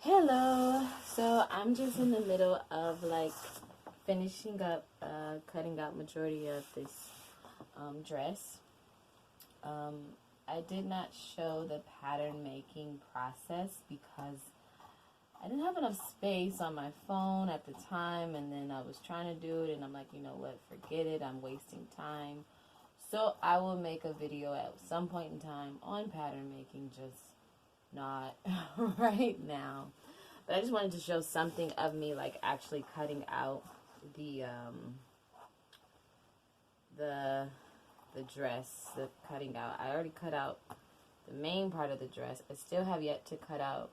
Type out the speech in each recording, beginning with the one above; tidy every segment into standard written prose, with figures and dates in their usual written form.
Hello. So I'm just in the middle of like finishing up cutting out majority of this dress. I did not show the pattern making process because I didn't have enough space on my phone at the time, and then I was trying to do it and I'm like, you know what, forget it, I'm wasting time. So I will make a video at some point in time on pattern making, just not right now. But I just wanted to show something of me like actually cutting out the the dress, the cutting out. I already cut out the main part of the dress. I still have yet to cut out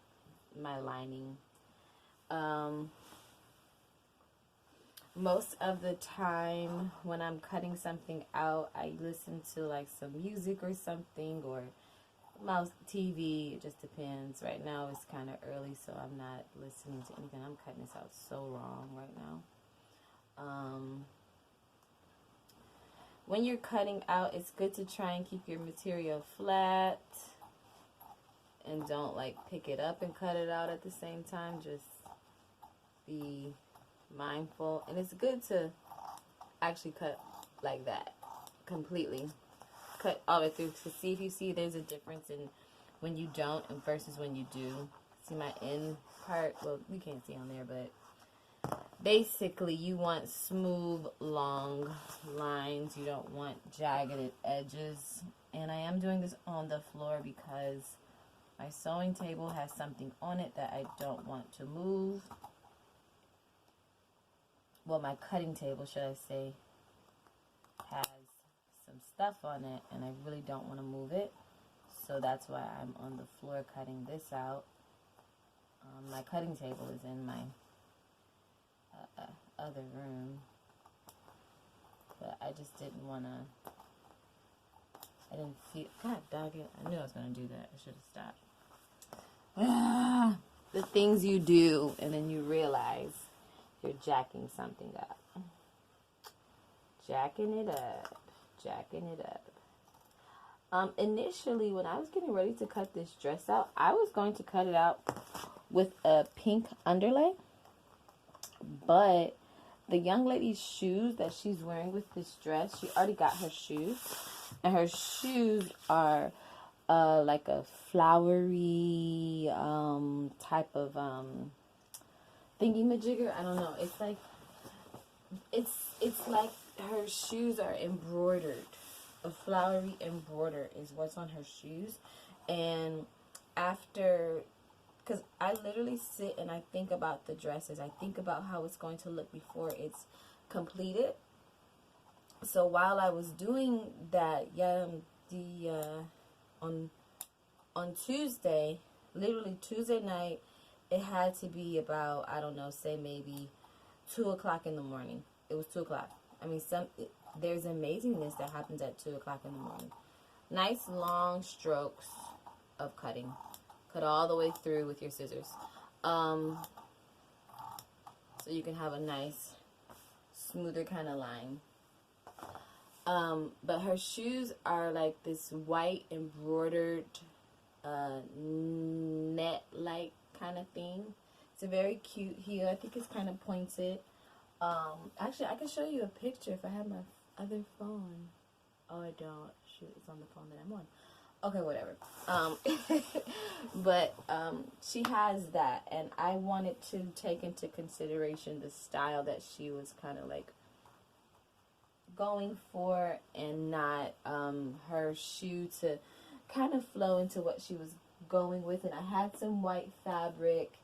my lining. Most of the time when I'm cutting something out, I listen to like some music or something, or mouse TV. It just depends. Right now it's kind of early, so I'm not listening to anything. I'm cutting this out so wrong right now. When you're cutting out, it's good to try and keep your material flat and don't like pick it up and cut it out at the same time. Just be mindful, and it's good to actually cut like that completely, cut all the way through, to see if you see there's a difference in when you don't and versus when you do. See my end part? Well, you can't see on there, but basically you want smooth long lines. You don't want jagged edges. And I am doing this on the floor because my sewing table has something on it that I don't want to move. Well, my cutting table, should I say, has some stuff on it, and I really don't want to move it. So that's why I'm on the floor cutting this out. My cutting table is in my other room, but I just didn't want to. I didn't feel. God dog it! I knew I was gonna do that. I should have stopped. The things you do, and then you realize you're jacking something up. Jacking it up. Jacking it up. Initially, when I was getting ready to cut this dress out, I was going to cut it out with a pink underlay. But the young lady's shoes that she's wearing with this dress, she already got her shoes. And her shoes are like a flowery type of thingy-majigger. I don't know. It's like it's like her shoes are embroidered. A flowery embroider is what's on her shoes. And after, because I literally sit and I think about the dresses. I think about how it's going to look before it's completed. So while I was doing that, on Tuesday, literally Tuesday night, it had to be about, I don't know, say maybe 2 o'clock in the morning. It was 2 o'clock. I mean, there's amazingness that happens at 2 o'clock in the morning. Nice long strokes of cutting. Cut all the way through with your scissors. So you can have a nice, smoother kind of line. But her shoes are like this white embroidered net-like kind of thing. It's a very cute heel. I think it's kind of pointed. Actually, I can show you a picture if I have my other phone. Oh, I don't. Shoot, it's on the phone that I'm on. Okay, whatever. But she has that, and I wanted to take into consideration the style that she was kind of like going for, and not her shoe to kind of flow into what she was going with. And I had some white fabric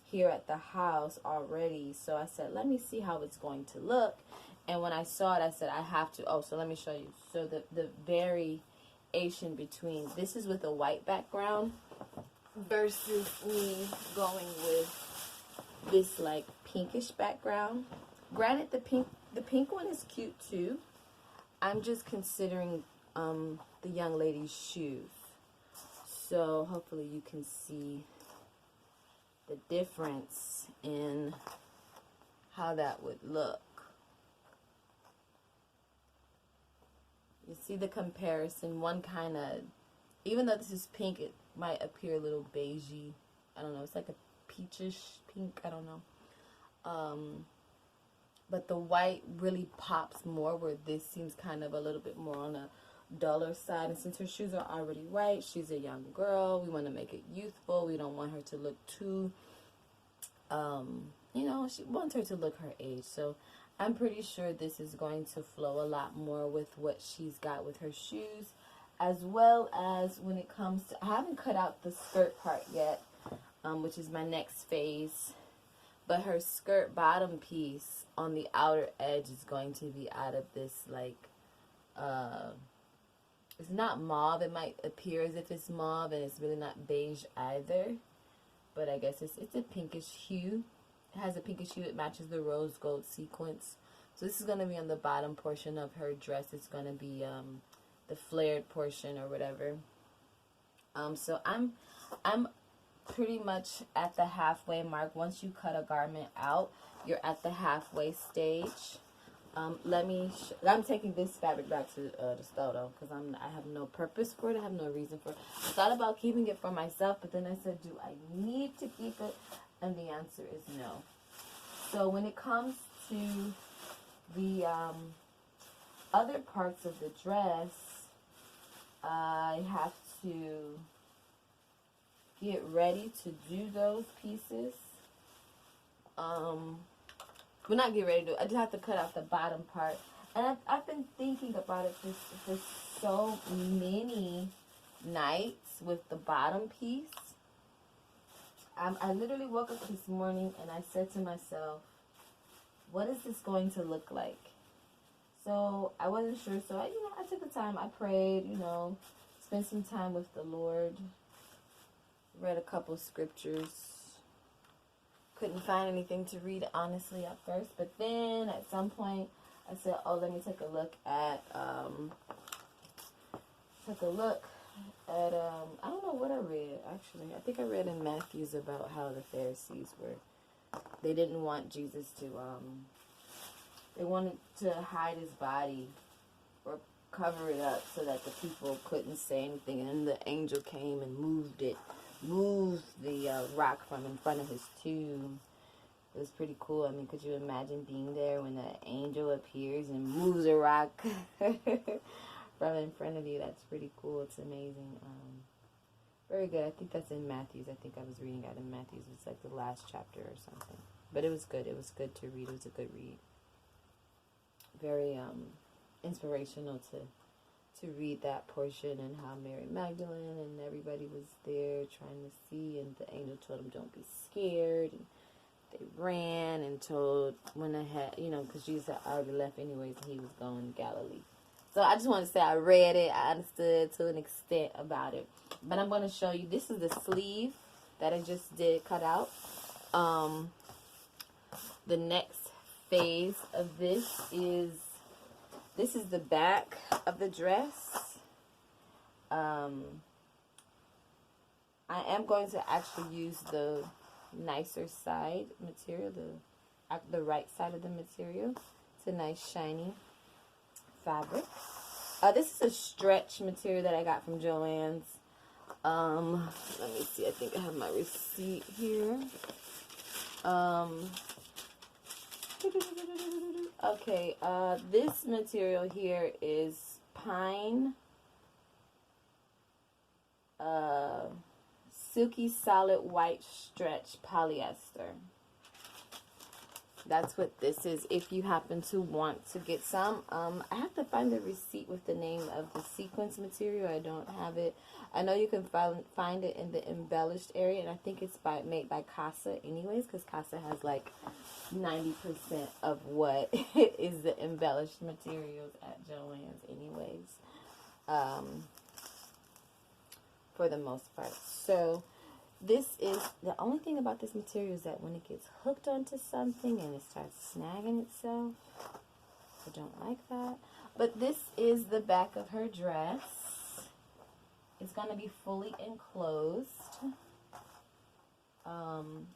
here at the house already, so I said, let me see how it's going to look. And when I saw it, I said, I have to. Oh, so let me show you. So the variation between this is with a white background versus me going with this like pinkish background. Granted, the pink one is cute too. I'm just considering the young lady's shoes. So hopefully you can see the difference in how that would look. You see the comparison. One kind of, even though this is pink, it might appear a little beigey. I don't know. It's like a peachish pink, I don't know. But the white really pops more, where this seems kind of a little bit more on a duller side. And since her shoes are already white, she's a young girl. We want to make it youthful. We don't want her to look too, you know, she wants her to look her age. So I'm pretty sure this is going to flow a lot more with what she's got with her shoes, as well as when it comes to, I haven't cut out the skirt part yet, which is my next phase. But her skirt bottom piece on the outer edge is going to be out of this, like, it's not mauve. It might appear as if it's mauve, and it's really not beige either. But I guess it's a pinkish hue. It has a pinkish hue. It matches the rose gold sequence. So this is going to be on the bottom portion of her dress. It's going to be the flared portion or whatever. So I'm pretty much at the halfway mark. Once you cut a garment out, you're at the halfway stage. I'm taking this fabric back to the store though, because I have no purpose for it. I have no reason for it. I thought about keeping it for myself, but then I said, do I need to keep it? And the answer is no. So when it comes to the other parts of the dress, I have to get ready to do those pieces. Well, not get ready to do it. I just have to cut out the bottom part. And I've been thinking about it for so many nights with the bottom piece. I literally woke up this morning and I said to myself, what is this going to look like? So I wasn't sure. So I took the time. I prayed, spent some time with the Lord. Read a couple scriptures. Couldn't find anything to read, honestly, at first. But then, at some point, I said, oh, let me take a look at, I don't know what I read, actually. I think I read in Matthews about how the Pharisees they didn't want Jesus to, they wanted to hide his body or cover it up so that the people couldn't say anything. And then the angel came and moved the rock from in front of his tomb. It was pretty cool. I mean, could you imagine being there when the angel appears and moves a rock from in front of you? That's pretty cool. It's amazing. Very good. I think that's in Matthews. I think I was reading that in Matthews. It's like the last chapter or something. But it was good. It was good to read. It was a good read. Very inspirational to read that portion, and how Mary Magdalene and everybody was there trying to see, and the angel told them, don't be scared, and they ran and went ahead, because Jesus had already left anyways, and he was going to Galilee. So I just want to say I read it, I understood to an extent about it, but I'm going to show you, this is the sleeve that I just did cut out. The next phase of this is the back of the dress. I am going to actually use the nicer side material, the right side of the material. It's a nice shiny fabric. This is a stretch material that I got from Joann's. Let me see, I think I have my receipt here. Okay, this material here is pine, silky solid white stretch polyester. That's what this is, if you happen to want to get some. I have to find the receipt with the name of the sequence material. I don't have it. I know you can find it in the embellished area, and I think it's made by Casa anyways, because Casa has like 90% of what is the embellished materials at Joann's anyways, for the most part. So this is, the only thing about this material is that when it gets hooked onto something and it starts snagging itself, I don't like that. But this is the back of her dress. It's going to be fully enclosed.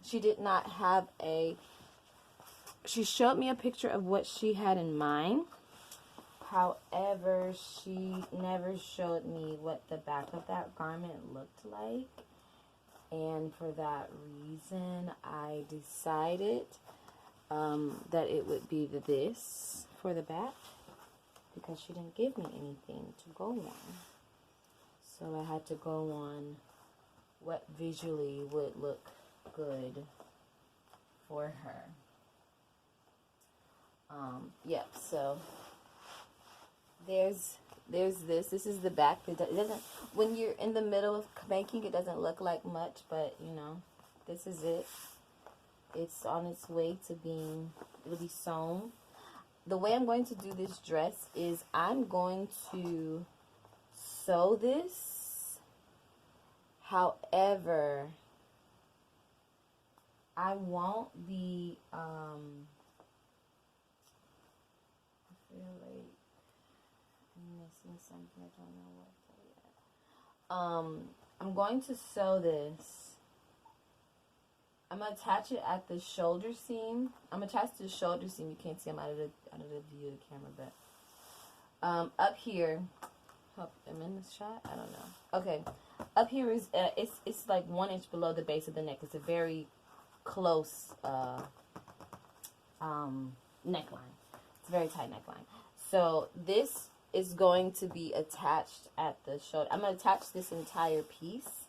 She did not have she showed me a picture of what she had in mind. However, she never showed me what the back of that garment looked like. And for that reason, I decided that it would be this for the back, because she didn't give me anything to go on. So I had to go on what visually would look good for her. Yep, so there's this. This is the back. It doesn't, when you're in the middle of making, it doesn't look like much, but you know, this is it. It's on its way to being, it'll be sewn. The way I'm going to do this dress is I'm going to sew this. However, I won't be, I feel like I'm missing something. I don't know what yet. I'm going to sew this. I'm gonna attach it at the shoulder seam. I'm attached to the shoulder seam. You can't see, I'm out of the view of the camera, but up here, hope I'm in this shot. I don't know. Okay, up here is it's like 1 inch below the base of the neck. It's a very close neckline. It's a very tight neckline. So this is going to be attached at the shoulder. I'm gonna attach this entire piece.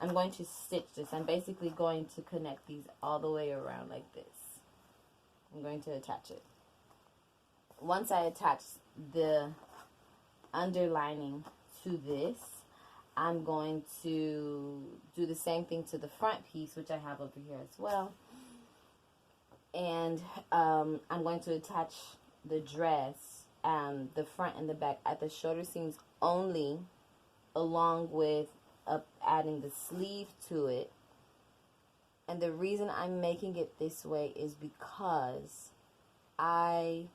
I'm going to stitch this. I'm basically going to connect these all the way around like this. I'm going to attach it. Once I attach the underlining to this, I'm going to do the same thing to the front piece, which I have over here as well. And I'm going to attach the dress, the front and the back at the shoulder seams only, along with adding the sleeve to it. And the reason I'm making it this way is because I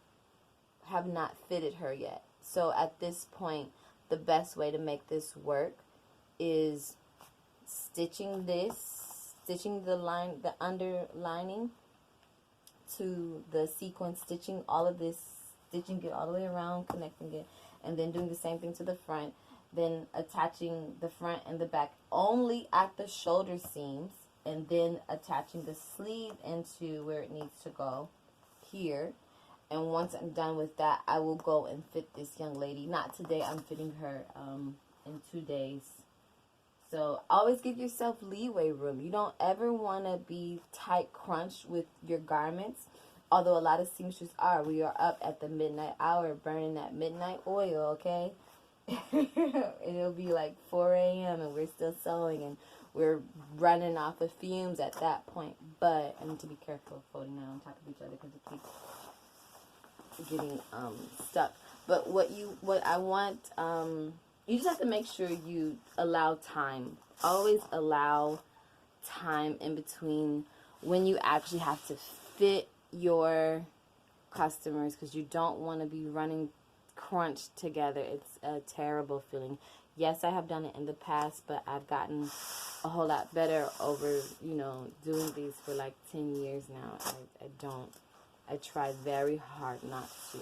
have not fitted her yet. So at this point, the best way to make this work is stitching the underlining to the sequin, stitching all of this, stitching it all the way around, connecting it, and then doing the same thing to the front. Then attaching the front and the back only at the shoulder seams, and then attaching the sleeve into where it needs to go here. And once I'm done with that, I will go and fit this young lady. Not today, I'm fitting her in 2 days. So always give yourself leeway room. You don't ever want to be tight crunched with your garments. Although a lot of seamstresses are. We are up at the midnight hour burning that midnight oil, okay? It'll be like 4 a.m. and we're still sewing and we're running off of fumes at that point. But I need to be careful of folding that on top of each other because it keeps getting stuck. But what I want, you just have to make sure you allow time. Always allow time in between when you actually have to fit your customers, because you don't want to be running crunched together. It's a terrible feeling. Yes, I have done it in the past, but I've gotten a whole lot better over, doing these for like 10 years now. I try very hard not to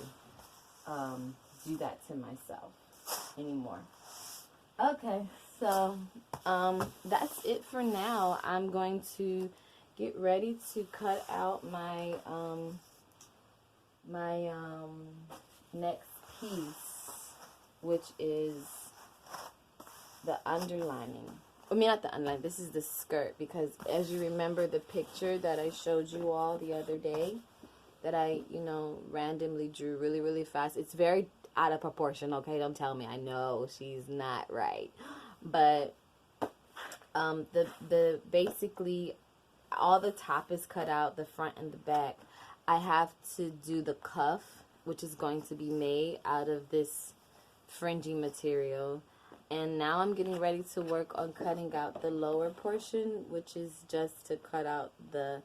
do that to myself anymore. Okay, so that's it for now. I'm going to get ready to cut out my next piece, which is the underlining. I mean, not the underlining, this is the skirt, because as you remember the picture that I showed you all the other day that I, randomly drew really, really fast. It's very out of proportion, okay? Don't tell me. I know she's not right. But the basically all the top is cut out, the front and the back. I have to do the cuff, which is going to be made out of this fringy material. And now I'm getting ready to work on cutting out the lower portion, which is just to cut out the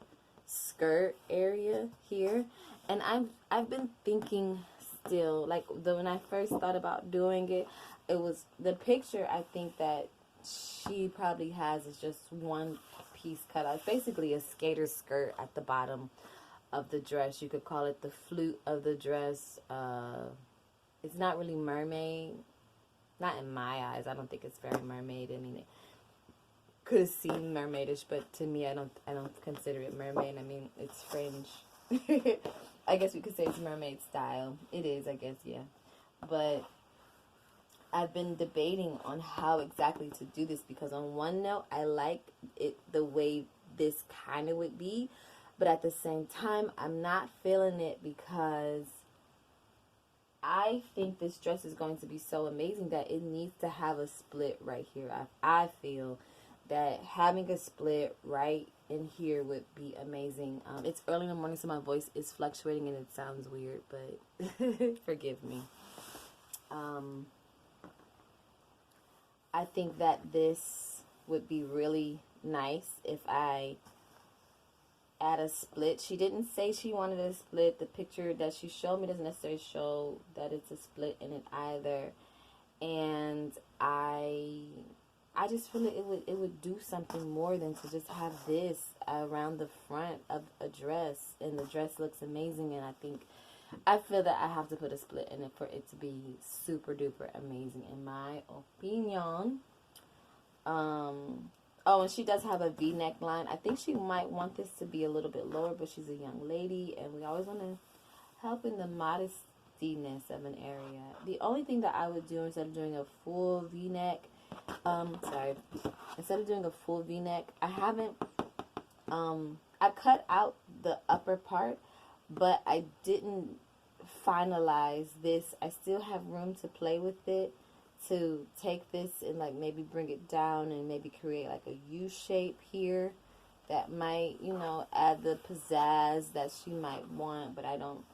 skirt area here. And I've been thinking still, like when I first thought about doing it, it was the picture I think that she probably has is just one piece cut out. It's basically a skater skirt at the bottom of the dress. You could call it the flute of the dress. It's not really mermaid. Not in my eyes. I don't think it's very mermaid. I mean, it could have seemed mermaidish, but to me, I don't consider it mermaid. I mean, it's fringe. I guess we could say it's mermaid style. It is, I guess, yeah. But I've been debating on how exactly to do this, because on one note, I like it the way this kind of would be, but at the same time, I'm not feeling it, because I think this dress is going to be so amazing that it needs to have a split right here. I feel that having a split right in here would be amazing. It's early in the morning, so my voice is fluctuating and it sounds weird, but forgive me. I think that this would be really nice if I add a split. She didn't say she wanted a split. The picture that she showed me doesn't necessarily show that it's a split in it either. And I just feel like it would do something more than to just have this around the front of a dress, and the dress looks amazing. And I feel that I have to put a split in it for it to be super duper amazing, in my opinion. Oh, and she does have a V-neck line. I think she might want this to be a little bit lower, but she's a young lady, and we always want to help in the modestiness of an area. The only thing that I would do instead of doing a full V-neck, instead of doing a full V-neck, I cut out the upper part, but I didn't finalize this. I still have room to play with it, to take this and like maybe bring it down and maybe create like a U shape here that might, add the pizzazz that she might want, but I don't.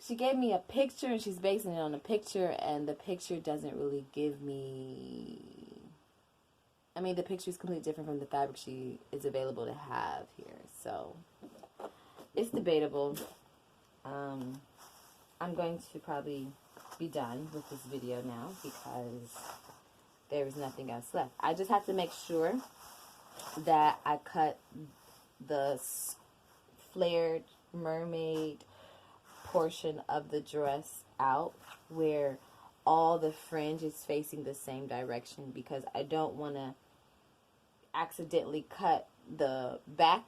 She gave me a picture and she's basing it on a picture, and the picture doesn't really give me, I mean, the picture is completely different from the fabric she is available to have here, so it's debatable. I'm going to probably be done with this video now because there is nothing else left. I just have to make sure that I cut the flared mermaid portion of the dress out where all the fringe is facing the same direction, because I don't want to accidentally cut the back